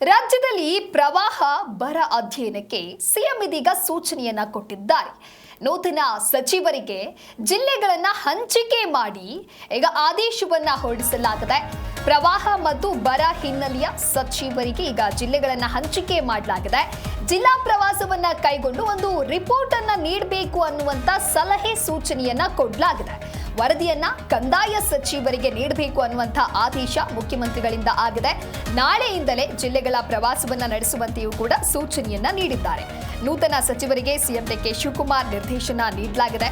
ರಾಜ್ಯದಲ್ಲಿ ಪ್ರವಾಹ ಬರ ಅಧ್ಯಯನಕ್ಕೆ ಸಿಎಂ ಇದೀಗ ಸೂಚನೆಯನ್ನ ಕೊಟ್ಟಿದ್ದಾರೆ. ನೂತನ ಸಚಿವರಿಗೆ ಜಿಲ್ಲೆಗಳನ್ನ ಹಂಚಿಕೆ ಮಾಡಿ ಈಗ ಆದೇಶವನ್ನ ಹೊರಡಿಸಲಾಗಿದೆ. ಪ್ರವಾಹ ಮತ್ತು ಬರ ಹಿನ್ನೆಲೆಯ ಸಚಿವರಿಗೆ ಈಗ ಜಿಲ್ಲೆಗಳನ್ನ ಹಂಚಿಕೆ ಮಾಡಲಾಗಿದೆ. ಜಿಲ್ಲಾ ಪ್ರವಾಸವನ್ನ ಕೈಗೊಂಡು ಒಂದು ರಿಪೋರ್ಟ್ ಅನ್ನ ನೀಡಬೇಕು ಅನ್ನುವಂತ ಸಲಹೆ ಸೂಚನೆಯನ್ನ ಕೊಡಲಾಗಿದೆ. ವರದಿಯನ್ನ ಕಂದಾಯ ಸಚಿವರಿಗೆ ನೀಡಬೇಕು ಅನ್ನುವಂಥ ಆದೇಶ ಮುಖ್ಯಮಂತ್ರಿಗಳಿಂದ ಆಗಿದೆ. ನಾಳೆಯಿಂದಲೇ ಜಿಲ್ಲೆಗಳ ಪ್ರವಾಸವನ್ನ ನಡೆಸುವಂತೆಯೂ ಕೂಡ ಸೂಚನೆಯನ್ನ ನೀಡಿದ್ದಾರೆ. ನೂತನ ಸಚಿವರಿಗೆ ಸಿಎಂ ಡಿ ಕೆ ಶಿವಕುಮಾರ್ ನಿರ್ದೇಶನ ನೀಡಲಾಗಿದೆ.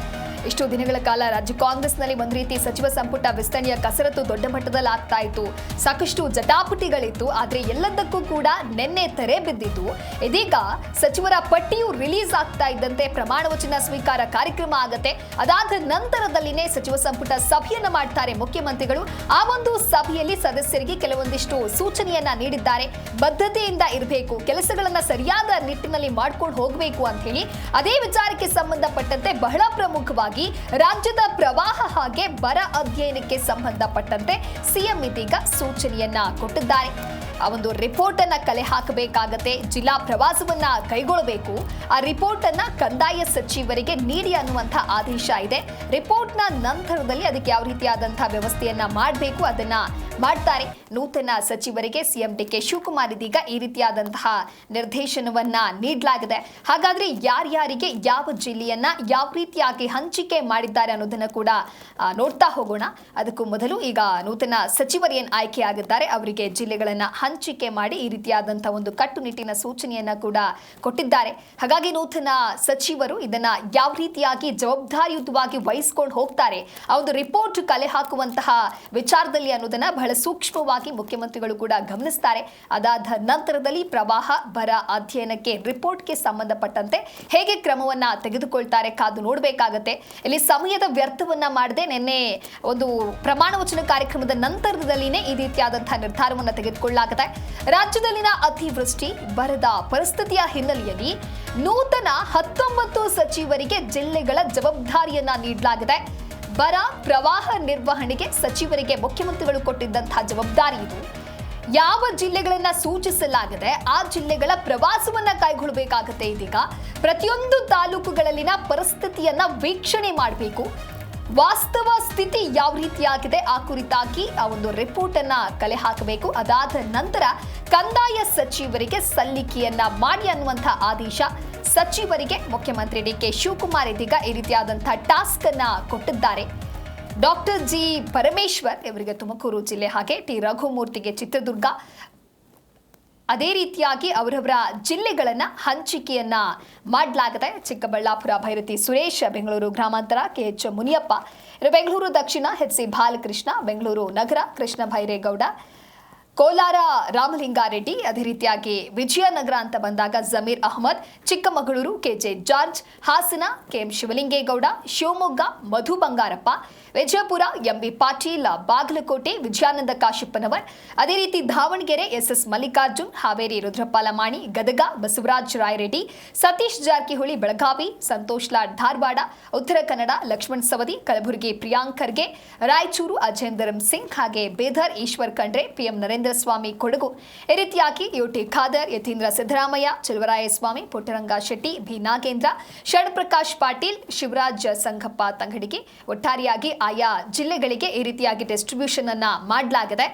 ಇಷ್ಟು ದಿನಗಳ ಕಾಲ ರಾಜ್ಯ ಕಾಂಗ್ರೆಸ್ನಲ್ಲಿ ಒಂದು ರೀತಿ ಸಚಿವ ಸಂಪುಟ ವಿಸ್ತರಣೆಯ ಕಸರತ್ತು ದೊಡ್ಡ ಮಟ್ಟದಲ್ಲಿ ಆಗ್ತಾ ಇತ್ತು. ಸಾಕಷ್ಟು ಜಟಾಪಟಿಗಳಿತ್ತು. ಆದರೆ ಎಲ್ಲದಕ್ಕೂ ಕೂಡ ನಿನ್ನೆ ತೆರೆ ಬಿದ್ದಿದ್ದು. ಇದೀಗ ಸಚಿವರ ಪಟ್ಟಿಯು ರಿಲೀಸ್ ಆಗ್ತಾ ಇದ್ದಂತೆ ಪ್ರಮಾಣ ವಚನ ಸ್ವೀಕಾರ ಕಾರ್ಯಕ್ರಮ ಆಗತ್ತೆ. ಅದಾದ ನಂತರದಲ್ಲಿನೇ ಸಚಿವ ಸಂಪುಟ ಸಭೆಯನ್ನ ಮಾಡ್ತಾರೆ ಮುಖ್ಯಮಂತ್ರಿಗಳು. ಆ ಒಂದು ಸಭೆಯಲ್ಲಿ ಸದಸ್ಯರಿಗೆ ಕೆಲವೊಂದಿಷ್ಟು ಸೂಚನೆಯನ್ನ ನೀಡಿದ್ದಾರೆ. ಬದ್ಧತೆಯಿಂದ ಇರಬೇಕು, ಕೆಲಸಗಳನ್ನ ಸರಿಯಾದ ನಿಟ್ಟಿನಲ್ಲಿ ಮಾಡ್ಕೊಂಡು ಹೋಗಬೇಕು ಅಂತ ಹೇಳಿ. ಅದೇ ವಿಚಾರಕ್ಕೆ ಸಂಬಂಧಪಟ್ಟಂತೆ ಬಹಳ ಪ್ರಮುಖವಾಗಿ ರಾಜ್ಯದ ಪ್ರವಾಹ ಹಾಗೆ ಬರ ಅಧ್ಯಯನಕ್ಕೆ ಸಂಬಂಧಪಟ್ಟಂತೆ ಸಿಎಂ ಇದೀಗ ಸೂಚನೆಯನ್ನ ಕೊಟ್ಟಿದ್ದಾರೆ. ಆ ಒಂದು ರಿಪೋರ್ಟ್ ಅನ್ನ ಕಲೆ ಹಾಕಬೇಕಾಗತ್ತೆ. ಜಿಲ್ಲಾ ಪ್ರವಾಸವನ್ನ ಕೈಗೊಳ್ಳಬೇಕು. ಆ ರಿಪೋರ್ಟ್ ಅನ್ನ ಕಂದಾಯ ಸಚಿವರಿಗೆ ನೀಡಿ ಅನ್ನುವಂಥ ಆದೇಶ ಇದೆ. ರಿಪೋರ್ಟ್ ನ ನಂತರದಲ್ಲಿ ಅದಕ್ಕೆ ಯಾವ ರೀತಿಯಾದಂತಹ ವ್ಯವಸ್ಥೆಯನ್ನ ಮಾಡಬೇಕು ಅದನ್ನ ಮಾಡ್ತಾರೆ. ನೂತನ ಸಚಿವರಿಗೆ ಸಿಎಂ ಡಿ ಕೆ ಶಿವಕುಮಾರ್ ಇದೀಗ ಈ ರೀತಿಯಾದಂತಹ ನಿರ್ದೇಶನವನ್ನ ನೀಡಲಾಗಿದೆ. ಹಾಗಾದ್ರೆ ಯಾರ್ಯಾರಿಗೆ ಯಾವ ಜಿಲ್ಲೆಯನ್ನ ಯಾವ ರೀತಿಯಾಗಿ ಹಂಚಿಕೆ ಮಾಡಿದ್ದಾರೆ ಅನ್ನೋದನ್ನ ಕೂಡ ನೋಡ್ತಾ ಹೋಗೋಣ. ಅದಕ್ಕೂ ಮೊದಲು ಈಗ ನೂತನ ಸಚಿವರು ಏನ್ ಆಯ್ಕೆಯಾಗಿದ್ದಾರೆ ಅವರಿಗೆ ಜಿಲ್ಲೆಗಳನ್ನ ಹಂಚಿಕೆ ಮಾಡಿ ಈ ರೀತಿಯಾದಂತಹ ಒಂದು ಕಟ್ಟುನಿಟ್ಟಿನ ಸೂಚನೆಯನ್ನ ಕೂಡ ಕೊಟ್ಟಿದ್ದಾರೆ. ಹಾಗಾಗಿ ನೂತನ ಸಚಿವರು ಇದನ್ನ ಯಾವ ರೀತಿಯಾಗಿ ಜವಾಬ್ದಾರಿಯುತವಾಗಿ ವಹಿಸಿಕೊಂಡು ಹೋಗ್ತಾರೆ, ಆ ಒಂದು ರಿಪೋರ್ಟ್ ಕಲೆ ಹಾಕುವಂತಹ ವಿಚಾರದಲ್ಲಿ ಅನ್ನೋದನ್ನ ಬಹಳ ಸೂಕ್ಷ್ಮವಾಗಿ ಮುಖ್ಯಮಂತ್ರಿಗಳು ಕೂಡ ಗಮನಿಸ್ತಾರೆ. ಅದಾದ ನಂತರದಲ್ಲಿ ಪ್ರವಾಹ ಬರ ಅಧ್ಯಯನಕ್ಕೆ ರಿಪೋರ್ಟ್ಗೆ ಸಂಬಂಧಪಟ್ಟಂತೆ ಹೇಗೆ ಕ್ರಮವನ್ನ ತೆಗೆದುಕೊಳ್ತಾರೆ ಕಾದು ನೋಡಬೇಕಾಗತ್ತೆ. ಇಲ್ಲಿ ಸಮಯದ ವ್ಯರ್ಥವನ್ನ ಮಾಡದೆ ನಿನ್ನೆ ಒಂದು ಪ್ರಮಾಣ ವಚನ ಕಾರ್ಯಕ್ರಮದ ನಂತರದಲ್ಲಿನೇ ಈ ರೀತಿಯಾದಂತಹ ನಿರ್ಧಾರವನ್ನ ತೆಗೆದುಕೊಳ್ಳಲಾಗಿದೆ. ರಾಜ್ಯದಲ್ಲಿನ ಅತಿವೃಷ್ಟಿ ಬರದ ಪರಿಸ್ಥಿತಿಯ ಹಿನ್ನೆಲೆಯಲ್ಲಿ ನೂತನ 19 ಸಚಿವರಿಗೆ ಜಿಲ್ಲೆಗಳ ಜವಾಬ್ದಾರಿಯನ್ನ ನೀಡಲಾಗಿದೆ. ಬರ ಪ್ರವಾಹ ನಿರ್ವಹಣೆಗೆ ಸಚಿವರಿಗೆ ಮುಖ್ಯಮಂತ್ರಿಗಳು ಕೊಟ್ಟಿದ್ದಂತಹ ಜವಾಬ್ದಾರಿ ಇದು. ಯಾವ ಜಿಲ್ಲೆಗಳನ್ನ ಸೂಚಿಸಲಾಗಿದೆ ಆ ಜಿಲ್ಲೆಗಳ ಪ್ರವಾಸವನ್ನ ಕೈಗೊಳ್ಳಬೇಕಾಗುತ್ತೆ. ಇದೀಗ ಪ್ರತಿಯೊಂದು ತಾಲೂಕುಗಳಲ್ಲಿನ ಪರಿಸ್ಥಿತಿಯನ್ನ ವೀಕ್ಷಣೆ ಮಾಡಬೇಕು. ವಾಸ್ತವ ಸ್ಥಿತಿ ಯಾವ ರೀತಿಯಾಗಿದೆ ಆ ಕುರಿತಾಗಿ ಆ ಒಂದು ರಿಪೋರ್ಟ್ ಅನ್ನ ಕಲೆ ಹಾಕಬೇಕು. ಅದಾದ ನಂತರ ಕಂದಾಯ ಸಚಿವರಿಗೆ ಸಲ್ಲಿಕೆಯನ್ನ ಮಾಡಿ ಅನ್ನುವಂಥ ಆದೇಶ ಸಚಿವರಿಗೆ ಮುಖ್ಯಮಂತ್ರಿ ಡಿ ಕೆ ಶಿವಕುಮಾರ್ ಇದೀಗ ಈ ರೀತಿಯಾದಂತಹ ಟಾಸ್ಕ್ ಅನ್ನ ಕೊಟ್ಟಿದ್ದಾರೆ. ಡಾಕ್ಟರ್ ಜಿ ಪರಮೇಶ್ವರ್ ಇವರಿಗೆ ತುಮಕೂರು ಜಿಲ್ಲೆ, ಹಾಗೆ ಟಿ ರಘುಮೂರ್ತಿಗೆ ಚಿತ್ರದುರ್ಗ, ಅದೇ ರೀತಿಯಾಗಿ ಅವರವರ ಜಿಲ್ಲೆಗಳನ್ನ ಹಂಚಿಕೆಯನ್ನ ಮಾಡಲಾಗಿದೆ. ಚಿಕ್ಕಬಳ್ಳಾಪುರ ಭೈರತಿ ಸುರೇಶ್, ಬೆಂಗಳೂರು ಗ್ರಾಮಾಂತರ KH ಮುನಿಯಪ್ಪ, ಬೆಂಗಳೂರು ದಕ್ಷಿಣ HC ಬಾಲಕೃಷ್ಣ, ಬೆಂಗಳೂರು ನಗರ ಕೃಷ್ಣ ಭೈರೇಗೌಡ, ಕೋಲಾರ ರಾಮಲಿಂಗಾರೆಡ್ಡಿ, ಅದೇ ರೀತಿಯಾಗಿ ವಿಜಯನಗರ ಅಂತ ಬಂದಾಗ Zameer Ahmed, Chikkamagaluru KJ George, Hassan KM Shivalingegowda, Shivamogga Madhu Bangarappa, Vijayapura MB Patil, Bagalkote Vijayananda Kashappanavar, ಅದೇ ರೀತಿ ದಾವಣಗೆರೆ SS ಮಲ್ಲಿಕಾರ್ಜುನ್, ಹಾವೇರಿ ರುದ್ರಪ್ಪ ಲಮಾಣಿ, ಗದಗ ಬಸವರಾಜ ರಾಯರೆಡ್ಡಿ, ಸತೀಶ್ ಜಾರಕಿಹೊಳಿ ಬೆಳಗಾವಿ, ಸಂತೋಷ್ ಲಾಡ್ ಧಾರವಾಡ, ಉತ್ತರ ಕನ್ನಡ ಲಕ್ಷ್ಮಣ್ ಸವದಿ, ಕಲಬುರಗಿ ಪ್ರಿಯಾಂಕ್ ಖರ್ಗೆ, ರಾಯಚೂರು ಅಜೇಂದರ್ ಸಿಂಗ್, ಹಾಗೆ ಬೇದರ್ ಈಶ್ವರ್ ಖಂಡ್ರೆ, PM ನರೇಂದ್ರ ಸ್ವಾಮಿ ಕೊಡಗು, ಈ ರೀತಿಯಾಗಿ UT ಖಾದರ್, ಯತೀಂದ್ರ ಸಿದ್ದರಾಮಯ್ಯ, ಚಲುವರಾಯಸ್ವಾಮಿ, ಪುಟ್ಟರಂಗ ಶೆಟ್ಟಿ, ಬಿ ನಾಗೇಂದ್ರ, ಶರಣಪ್ರಕಾಶ್ ಪಾಟೀಲ್, ಶಿವರಾಜ್ ಸಂಗಪ್ಪ ತಂಗಡಿಗೆ, ಒಟ್ಟಾರೆಯಾಗಿ ಆಯಾ ಜಿಲ್ಲೆಗಳಿಗೆ ಈ ರೀತಿಯಾಗಿ ಡಿಸ್ಟ್ರಿಬ್ಯೂಷನ್ ಅನ್ನ ಮಾಡಲಾಗಿದೆ.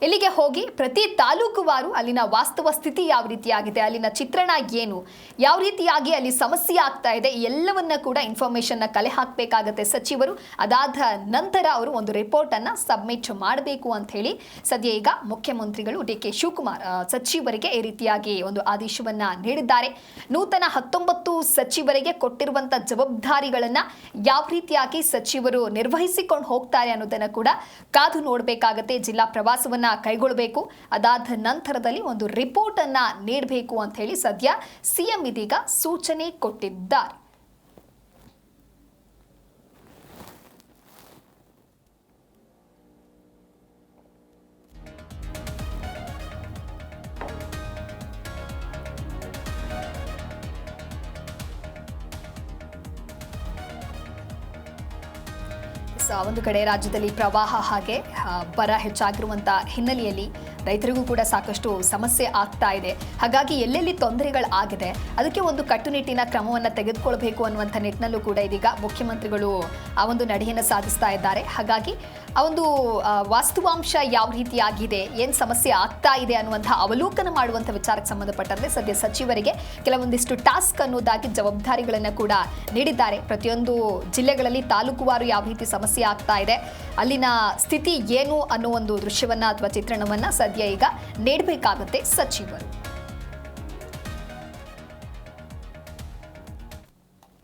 ಇಲ್ಲಿಗೆ ಹೋಗಿ ಪ್ರತಿ ತಾಲೂಕುವಾರು ಅಲ್ಲಿನ ವಾಸ್ತವ ಸ್ಥಿತಿ ಯಾವ ರೀತಿಯಾಗಿದೆ, ಅಲ್ಲಿನ ಚಿತ್ರಣ ಏನು, ಯಾವ ರೀತಿಯಾಗಿ ಅಲ್ಲಿ ಸಮಸ್ಯೆ ಆಗ್ತಾ ಇದೆ, ಎಲ್ಲವನ್ನ ಕೂಡ ಇನ್ಫಾರ್ಮೇಶನ್ ಕಲೆ ಹಾಕಬೇಕಾಗತ್ತೆ ಸಚಿವರು. ಅದಾದ ನಂತರ ಅವರು ಒಂದು ರಿಪೋರ್ಟ್ ಅನ್ನ ಸಬ್ಮಿಟ್ ಮಾಡಬೇಕು ಅಂತ ಹೇಳಿ ಸದ್ಯ ಈಗ ಮುಖ್ಯಮಂತ್ರಿಗಳು ಡಿ ಕೆ ಶಿವಕುಮಾರ್ ಸಚಿವರಿಗೆ ಈ ರೀತಿಯಾಗಿ ಒಂದು ಆದೇಶವನ್ನ ನೀಡಿದ್ದಾರೆ. ನೂತನ 19 ಸಚಿವರಿಗೆ ಕೊಟ್ಟಿರುವಂತ ಜವಾಬ್ದಾರಿಗಳನ್ನ ಯಾವ ರೀತಿಯಾಗಿ ಸಚಿವರು ನಿರ್ವಹಿಸಿಕೊಂಡು ಹೋಗ್ತಾರೆ ಅನ್ನೋದನ್ನ ಕೂಡ ಕಾದು ನೋಡಬೇಕಾಗತ್ತೆ. ಜಿಲ್ಲಾ ಪ್ರವಾಸವನ್ನ ಕೈಗೊಳ್ಳಬೇಕು. ಅದಾದ ನಂತರದಲ್ಲಿ ಒಂದು ರಿಪೋರ್ಟ್ ಅನ್ನ ನೀಡಬೇಕು ಅಂತ ಹೇಳಿ ಸದ್ಯ ಸಿಎಂ ಇದೀಗ ಸೂಚನೆ ಕೊಟ್ಟಿದ್ದಾರೆ. ಒಂದು ಕಡೆ ರಾಜ್ಯದಲ್ಲಿ ಪ್ರವಾಹ ಹಾಗೆ ಬರ ಹೆಚ್ಚಾಗಿರುವಂಥ ಹಿನ್ನೆಲೆಯಲ್ಲಿ ರೈತರಿಗೂ ಕೂಡ ಸಾಕಷ್ಟು ಸಮಸ್ಯೆ ಆಗ್ತಾ ಇದೆ. ಹಾಗಾಗಿ ಎಲ್ಲೆಲ್ಲಿ ತೊಂದರೆಗಳಾಗಿದೆ ಅದಕ್ಕೆ ಒಂದು ಕಟ್ಟುನಿಟ್ಟಿನ ಕ್ರಮವನ್ನು ತೆಗೆದುಕೊಳ್ಬೇಕು ಅನ್ನುವಂಥ ನಿಟ್ಟಿನಲ್ಲೂ ಕೂಡ ಇದೀಗ ಮುಖ್ಯಮಂತ್ರಿಗಳು ಆ ಒಂದು ನಡೆಯನ್ನು ಸಾಧಿಸ್ತಾ ಇದ್ದಾರೆ. ಹಾಗಾಗಿ ಆ ಒಂದು ವಾಸ್ತವಾಂಶ ಯಾವ ರೀತಿಯಾಗಿದೆ, ಏನು ಸಮಸ್ಯೆ ಆಗ್ತಾ ಇದೆ ಅನ್ನುವಂಥ ಅವಲೋಕನ ಮಾಡುವಂಥ ವಿಚಾರಕ್ಕೆ ಸಂಬಂಧಪಟ್ಟಂತೆ ಸದ್ಯ ಸಚಿವರಿಗೆ ಕೆಲವೊಂದಿಷ್ಟು ಟಾಸ್ಕ್ ಅನ್ನೋದಾಗಿ ಜವಾಬ್ದಾರಿಗಳನ್ನು ಕೂಡ ನೀಡಿದ್ದಾರೆ. ಪ್ರತಿಯೊಂದು ಜಿಲ್ಲೆಗಳಲ್ಲಿ ತಾಲೂಕುವಾರು ಯಾವ ರೀತಿ ಸಮಸ್ಯೆ ಆಗ್ತಾ ಇದೆ, ಅಲ್ಲಿನ ಸ್ಥಿತಿ ಏನು ಅನ್ನೋ ಒಂದು ದೃಶ್ಯವನ್ನ ಅಥವಾ ಚಿತ್ರಣವನ್ನ ಸದ್ಯ ಈಗ ನೀಡಬೇಕಾಗುತ್ತೆ ಸಚಿವರು.